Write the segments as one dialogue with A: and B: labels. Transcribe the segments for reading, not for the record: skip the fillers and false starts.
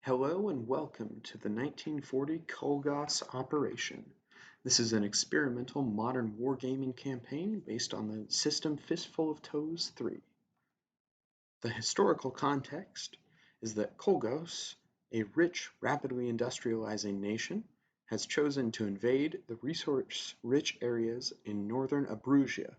A: Hello and welcome to the 1940 Colgos operation. This is an experimental modern wargaming campaign based on the system Fistful of Toes 3. The historical context is that Colgos, a rich, rapidly industrializing nation, has chosen to invade the resource-rich areas in northern Abruzia.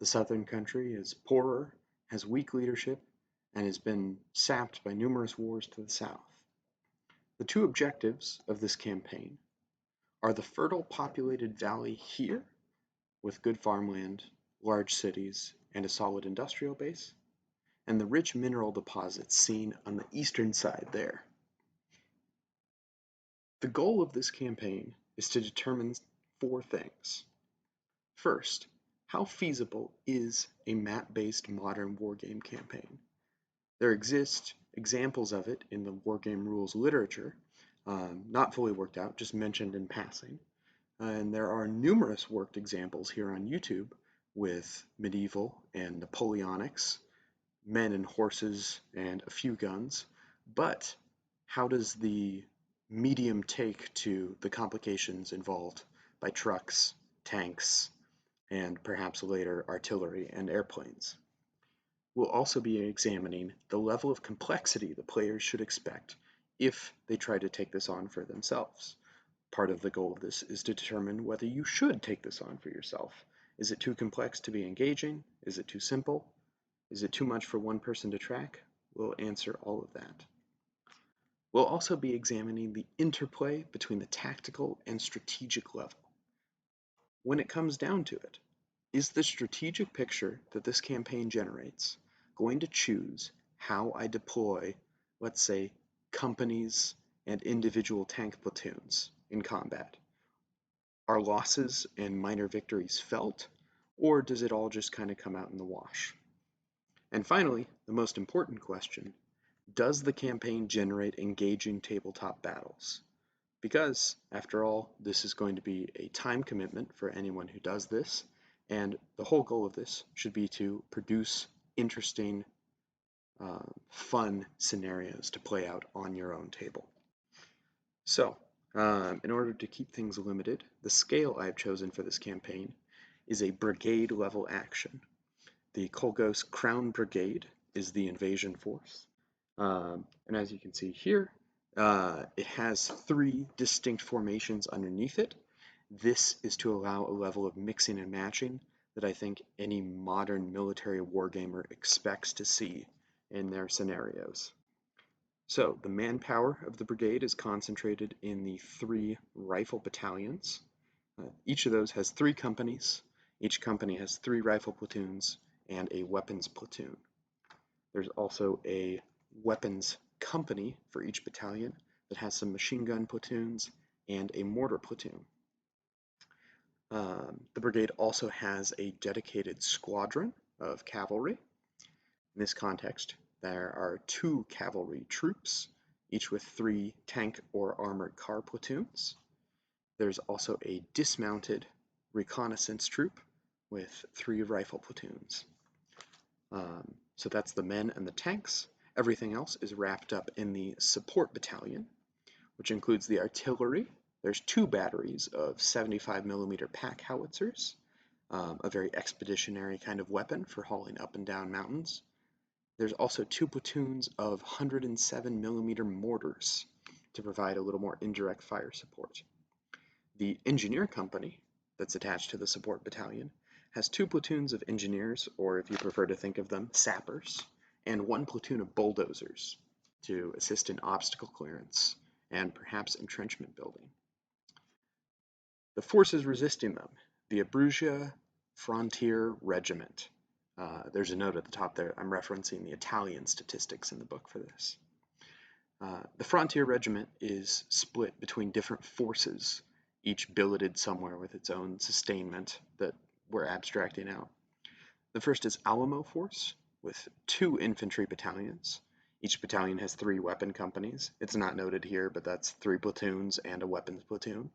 A: The southern country is poorer, has weak leadership, and has been sapped by numerous wars to the south. The two objectives of this campaign are the fertile populated valley here, with good farmland, large cities, and a solid industrial base, and the rich mineral deposits seen on the eastern side there. The goal of this campaign is to determine four things. First, how feasible is a map-based modern wargame campaign? There exist examples of it in the wargame rules literature, not fully worked out, just mentioned in passing. And there are numerous worked examples here on YouTube with medieval and Napoleonics, men and horses and a few guns. But how does the medium take to the complications involved by trucks, tanks, and perhaps later artillery and airplanes? We'll also be examining the level of complexity the players should expect if they try to take this on for themselves. Part of the goal of this is to determine whether you should take this on for yourself. Is it too complex to be engaging? Is it too simple? Is it too much for one person to track? We'll answer all of that. We'll also be examining the interplay between the tactical and strategic level. When it comes down to it, is the strategic picture that this campaign generates going to choose how I deploy, let's say, companies and individual tank platoons in combat? Are losses and minor victories felt, or does it all just kind of come out in the wash? And finally, the most important question, does the campaign generate engaging tabletop battles? Because, after all, this is going to be a time commitment for anyone who does this, and the whole goal of this should be to produce interesting, fun scenarios to play out on your own table. So, in order to keep things limited, the scale I've chosen for this campaign is a brigade level action. The Colgos Crown Brigade is the invasion force. And as you can see here, it has three distinct formations underneath it. This is to allow a level of mixing and matching that I think any modern military wargamer expects to see in their scenarios. So the manpower of the brigade is concentrated in the three rifle battalions. Each of those has three companies. Each company has three rifle platoons and a weapons platoon. There's also a weapons company for each battalion that has some machine gun platoons and a mortar platoon. The brigade also has a dedicated squadron of cavalry. In this context, there are two cavalry troops, each with three tank or armored car platoons. There's also a dismounted reconnaissance troop with three rifle platoons. So that's the men and the tanks. Everything else is wrapped up in the support battalion, which includes the artillery. There's two batteries of 75mm pack howitzers, a very expeditionary kind of weapon for hauling up and down mountains. There's also two platoons of 107mm mortars to provide a little more indirect fire support. The engineer company that's attached to the support battalion has two platoons of engineers, or if you prefer to think of them, sappers, and one platoon of bulldozers to assist in obstacle clearance and perhaps entrenchment building. The forces resisting them, the Abruzia Frontier Regiment. There's a note at the top there. I'm referencing the Italian statistics in the book for this. The Frontier Regiment is split between different forces, each billeted somewhere with its own sustainment that we're abstracting out. The first is Alamo Force, with two infantry battalions. Each battalion has three weapon companies. It's not noted here, but that's three platoons and a weapons platoon.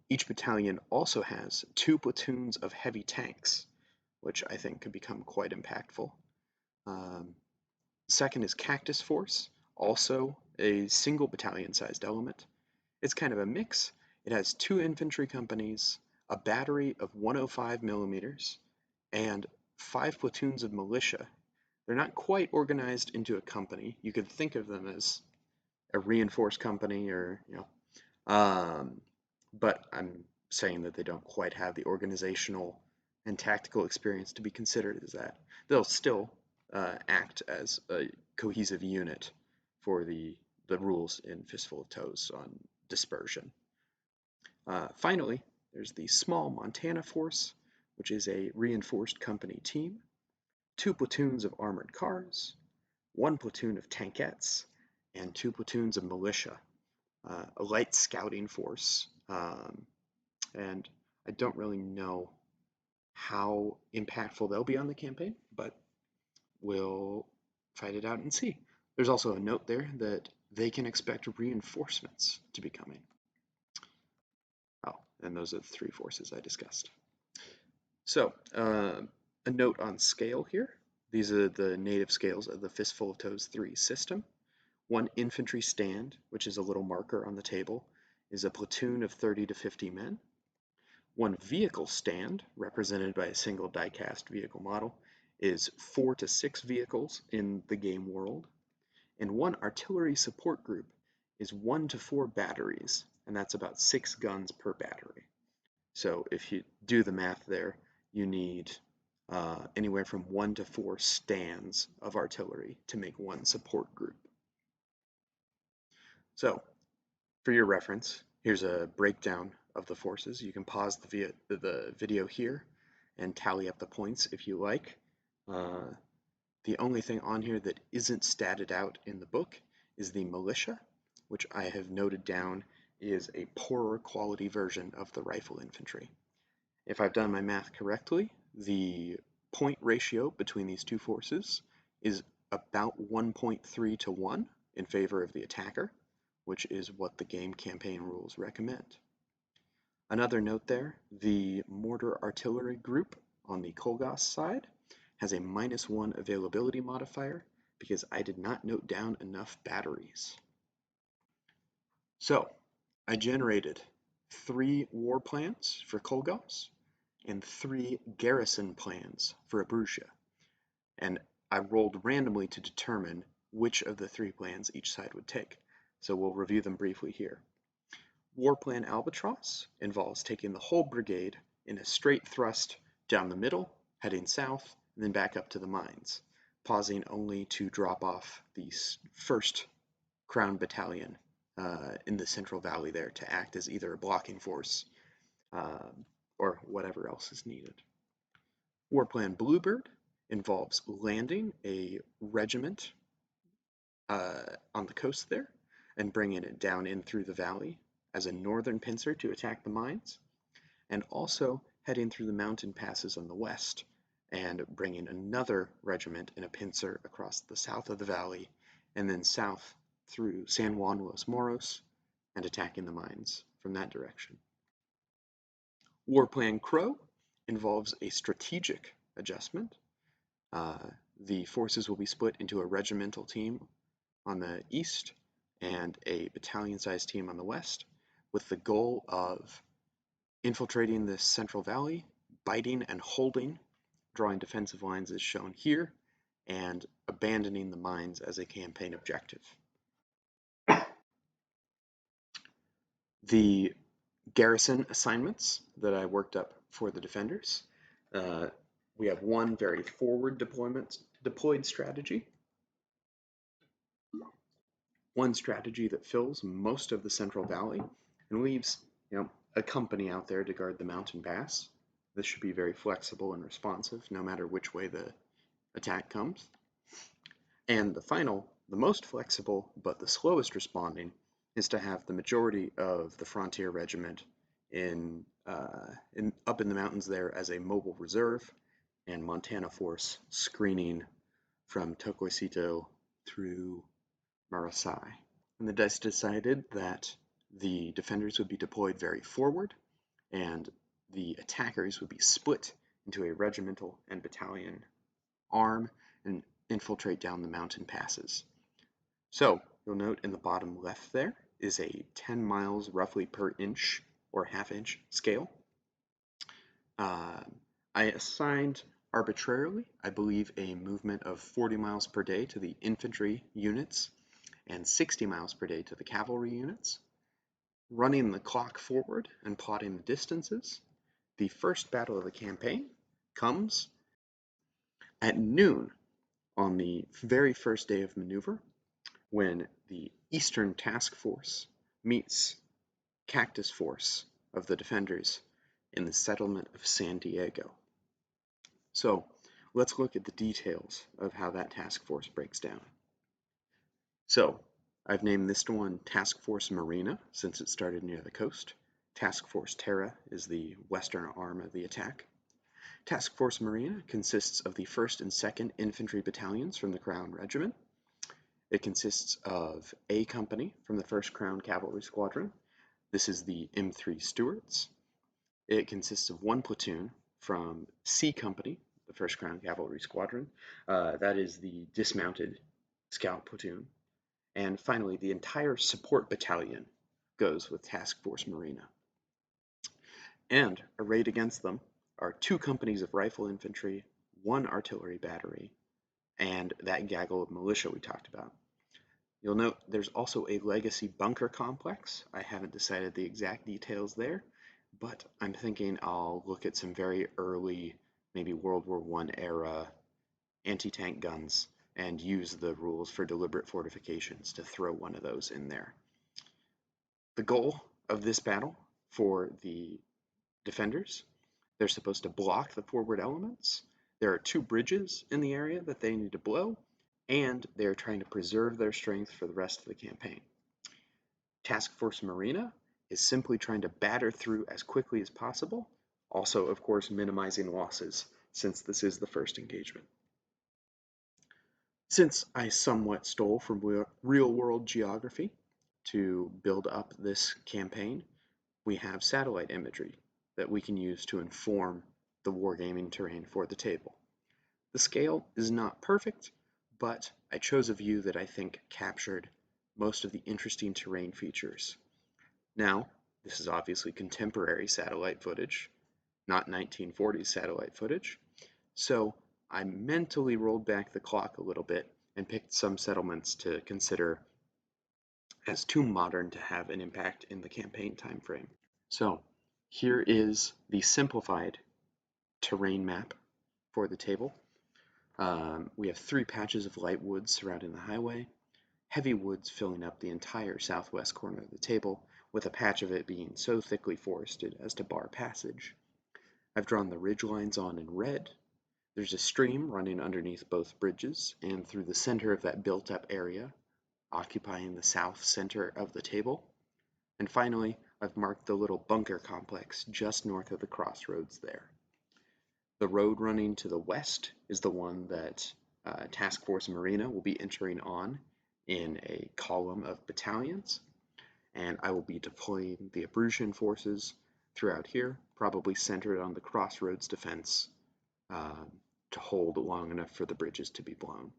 A: Each battalion also has two platoons of heavy tanks, which I think could become quite impactful. Second is Cactus Force, also a single battalion-sized element. It's kind of a mix. It has 2 infantry companies, a battery of 105 millimeters, and 5 platoons of militia. They're not quite organized into a company. You could think of them as a reinforced company or, but I'm saying that they don't quite have the organizational and tactical experience to be considered as that. They'll still act as a cohesive unit for the rules in Fistful of Toes on dispersion. Finally, there's the small Montana force, which is a reinforced company team, 2 platoons of armored cars, 1 platoon of tankettes, and 2 platoons of militia, a light scouting force. And I don't really know how impactful they'll be on the campaign, but we'll fight it out and see. There's also a note there that they can expect reinforcements to be coming. Oh, and those are the 3 forces I discussed. So, a note on scale here. These are the native scales of the Fistful of Toes 3 system. 1 infantry stand, which is a little marker on the table, is a platoon of 30 to 50 men. 1 vehicle stand, represented by a single die-cast vehicle model, is 4 to 6 vehicles in the game world. And 1 artillery support group is 1 to 4 batteries, and that's about 6 guns per battery. So if you do the math there, you need anywhere from 1 to 4 stands of artillery to make 1 support group. So, for your reference, here's a breakdown of the forces. You can pause the video here and tally up the points if you like. The only thing on here that isn't statted out in the book is the militia, which I have noted down is a poorer quality version of the rifle infantry. If I've done my math correctly, the point ratio between these 2 forces is about 1.3 to 1 in favor of the attacker, which is what the game campaign rules recommend. Another note there, the mortar artillery group on the Colgos side has a -1 availability modifier because I did not note down enough batteries. So, I generated 3 war plans for Colgos and 3 garrison plans for Abruzia, and I rolled randomly to determine which of the 3 plans each side would take. So we'll review them briefly here. War Plan Albatross involves taking the whole brigade in a straight thrust down the middle, heading south, and then back up to the mines, pausing only to drop off the 1st Crown Battalion in the Central Valley there to act as either a blocking force or whatever else is needed. War Plan Bluebird involves landing a regiment on the coast there and bringing it down in through the valley as a northern pincer to attack the mines, and also heading through the mountain passes on the west and bringing another regiment in a pincer across the south of the valley and then south through San Juan Los Moros and attacking the mines from that direction. War Plan Crow involves a strategic adjustment. The forces will be split into a regimental team on the east and a battalion-sized team on the west, with the goal of infiltrating the Central Valley, biting and holding, drawing defensive lines as shown here, and abandoning the mines as a campaign objective. The garrison assignments that I worked up for the defenders, we have 1 very forward deployed strategy, 1 strategy that fills most of the Central Valley and leaves, a company out there to guard the mountain pass. This should be very flexible and responsive no matter which way the attack comes. And the most flexible but the slowest responding is to have the majority of the Frontier Regiment up in the mountains there as a mobile reserve, and Montana Force screening from Tocoicito through Marasai. And the dice decided that the defenders would be deployed very forward, and the attackers would be split into a regimental and battalion arm and infiltrate down the mountain passes. So, You'll note in the bottom left there is a 10 miles roughly per inch or half-inch scale. Uh, I assigned arbitrarily, I believe, a movement of 40 miles per day to the infantry units and 60 miles per day to the cavalry units. Running the clock forward and plotting the distances, the first battle of the campaign comes at noon on the very first day of maneuver, when the Eastern Task Force meets Cactus Force of the Defenders in the settlement of San Diego. So let's look at the details of how that task force breaks down. So I've named this one Task Force Marina since it started near the coast. Task Force Terra is the western arm of the attack. Task Force Marina consists of the 1st and 2nd Infantry Battalions from the Crown Regiment. It consists of A Company from the 1st Crown Cavalry Squadron. This is the M3 Stuarts. It consists of 1 platoon from C Company, the 1st Crown Cavalry Squadron. That is the dismounted scout platoon. And finally, the entire support battalion goes with Task Force Marina. And arrayed against them are 2 companies of rifle infantry, 1 artillery battery, and that gaggle of militia we talked about. You'll note there's also a legacy bunker complex. I haven't decided the exact details there, but I'm thinking I'll look at some very early, maybe World War I era anti-tank guns and use the rules for deliberate fortifications to throw one of those in there. The goal of this battle for the defenders, they're supposed to block the forward elements. There are 2 bridges in the area that they need to blow, and they are trying to preserve their strength for the rest of the campaign. Task Force Marina is simply trying to batter through as quickly as possible, also, of course, minimizing losses, since this is the first engagement. Since I somewhat stole from real-world geography to build up this campaign, we have satellite imagery that we can use to inform the wargaming terrain for the table. The scale is not perfect, but I chose a view that I think captured most of the interesting terrain features. Now, this is obviously contemporary satellite footage, not 1940s satellite footage, so I mentally rolled back the clock a little bit and picked some settlements to consider as too modern to have an impact in the campaign time frame. So here is the simplified terrain map for the table. We have 3 patches of light woods surrounding the highway, heavy woods filling up the entire southwest corner of the table, with a patch of it being so thickly forested as to bar passage. I've drawn the ridge lines on in red. There's a stream running underneath both bridges and through the center of that built-up area, occupying the south center of the table. And finally, I've marked the little bunker complex just north of the crossroads there. The road running to the west is the one that Task Force Marina will be entering on in a column of battalions, and I will be deploying the Abruzzian forces throughout here, probably centered on the crossroads defense to hold long enough for the bridges to be blown.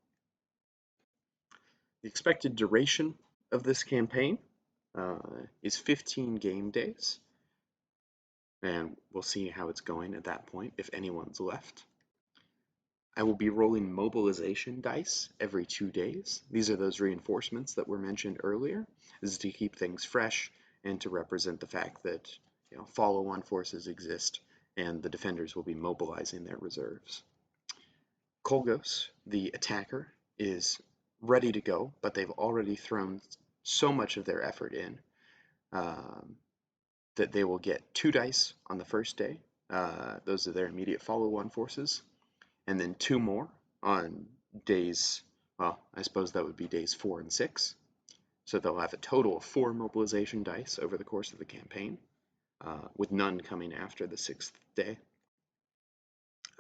A: The expected duration of this campaign is 15 game days, and we'll see how it's going at that point, if anyone's left. I will be rolling mobilization dice every 2 days. These are those reinforcements that were mentioned earlier. This is to keep things fresh and to represent the fact that follow-on forces exist and the defenders will be mobilizing their reserves. Colgos, the attacker, is ready to go, but they've already thrown so much of their effort in that they will get 2 dice on the first day. Those are their immediate follow-on forces, and then 2 more on days, well, I suppose that would be days 4 and 6. So they'll have a total of 4 mobilization dice over the course of the campaign, with none coming after the 6th day.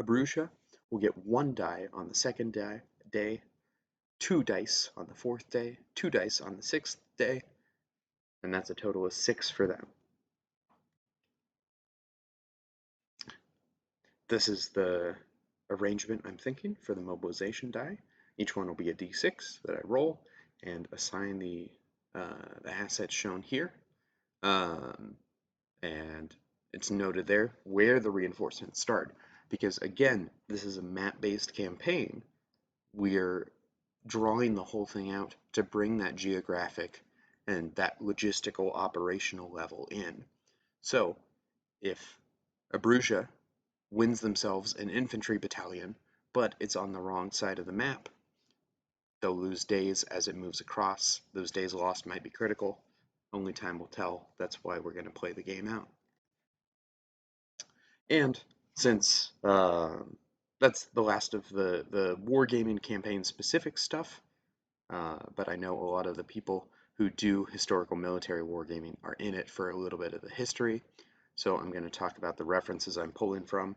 A: Abruzia will get 1 die on the 2nd day, 2 dice on the 4th day, 2 dice on the 6th day, and that's a total of 6 for them. This is the arrangement I'm thinking for the mobilization die. Each one will be a d6 that I roll, and assign the assets shown here. Um, and it's noted there where the reinforcements start. Because again, this is a map-based campaign. We're drawing the whole thing out to bring that geographic and that logistical operational level in. So if Abruzia wins themselves an infantry battalion, but it's on the wrong side of the map, they'll lose days as it moves across. Those days lost might be critical. Only time will tell. That's why we're going to play the game out. And since that's the last of the wargaming campaign specific stuff, but I know a lot of the people who do historical military wargaming are in it for a little bit of the history. So I'm going to talk about the references I'm pulling from.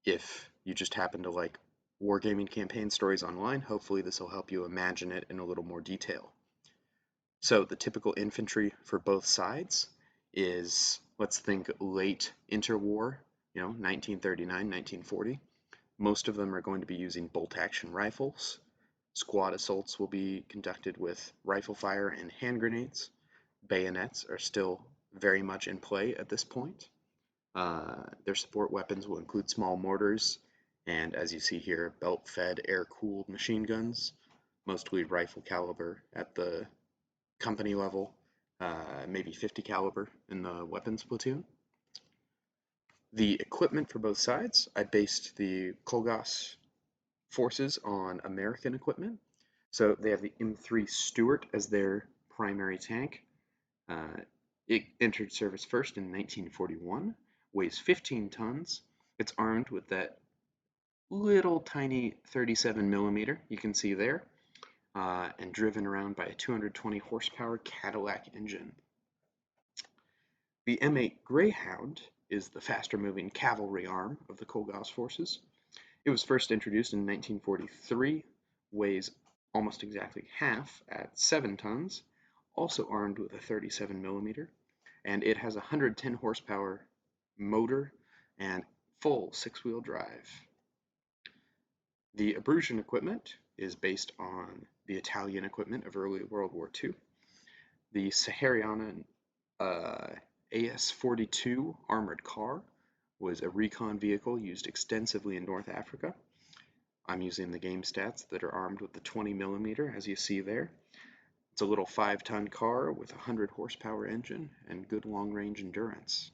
A: If you just happen to like wargaming campaign stories online, hopefully this will help you imagine it in a little more detail. So the typical infantry for both sides is, let's think late interwar, 1939, 1940. Most of them are going to be using bolt-action rifles. Squad assaults will be conducted with rifle fire and hand grenades. Bayonets are still very much in play at this point. Their support weapons will include small mortars, and as you see here, belt-fed, air-cooled machine guns, mostly rifle caliber at the company level, maybe 50 caliber in the weapons platoon. The equipment for both sides, I based the Colgos forces on American equipment. So they have the M3 Stuart as their primary tank. It entered service first in 1941, weighs 15 tons. It's armed with that little tiny 37 millimeter you can see there, and driven around by a 220 horsepower Cadillac engine. The M8 Greyhound is the faster moving cavalry arm of the Colgos forces. It was first introduced in 1943, weighs almost exactly half at 7 tons, also armed with a 37 millimeter, and it has a 110 horsepower motor and full 6-wheel drive. The Abruzzian equipment is based on the Italian equipment of early World War II. The Sahariana AS-42 armored car was a recon vehicle used extensively in North Africa. I'm using the game stats that are armed with the 20 millimeter, as you see there. It's a little 5-ton car with a 100 horsepower engine and good long-range endurance.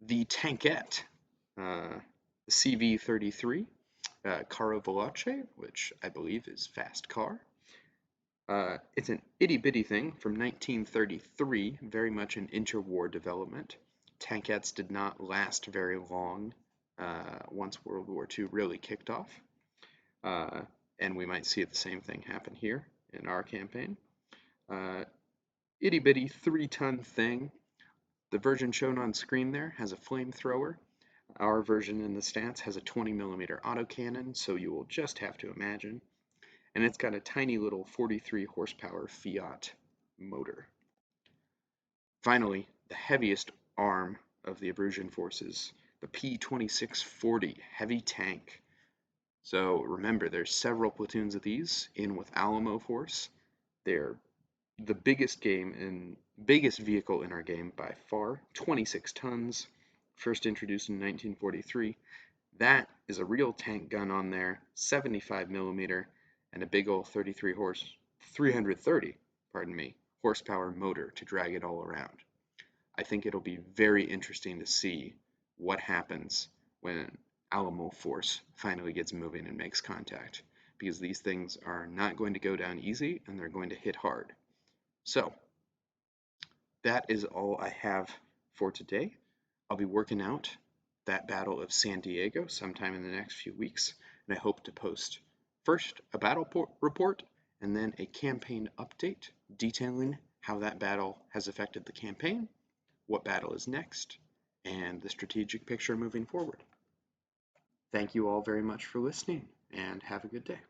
A: The tankette, the CV-33, Carro Veloce, which I believe is fast car. It's an itty-bitty thing from 1933, very much an interwar development. Tankettes did not last very long once World War II really kicked off. And we might see the same thing happen here in our campaign. Itty-bitty 3-ton thing. The version shown on screen there has a flamethrower. Our version in the stats has a 20 millimeter autocannon, so you will just have to imagine. And it's got a tiny little 43 horsepower Fiat motor. Finally, the heaviest arm of the Abruzzian forces, the P-2640 heavy tank. So remember, there's several platoons of these in with Alamo Force. They're the biggest vehicle in our game by far, 26 tons, first introduced in 1943. That is a real tank gun on there, 75 millimeter, and a big old 330 horsepower motor to drag it all around. I think it'll be very interesting to see what happens when Alamo Force finally gets moving and makes contact, because these things are not going to go down easy and they're going to hit hard. So that is all I have for today. I'll be working out that Battle of San Diego sometime in the next few weeks, and I hope to post first a battle report and then a campaign update detailing how that battle has affected the campaign, what battle is next, and the strategic picture moving forward. Thank you all very much for listening, and have a good day.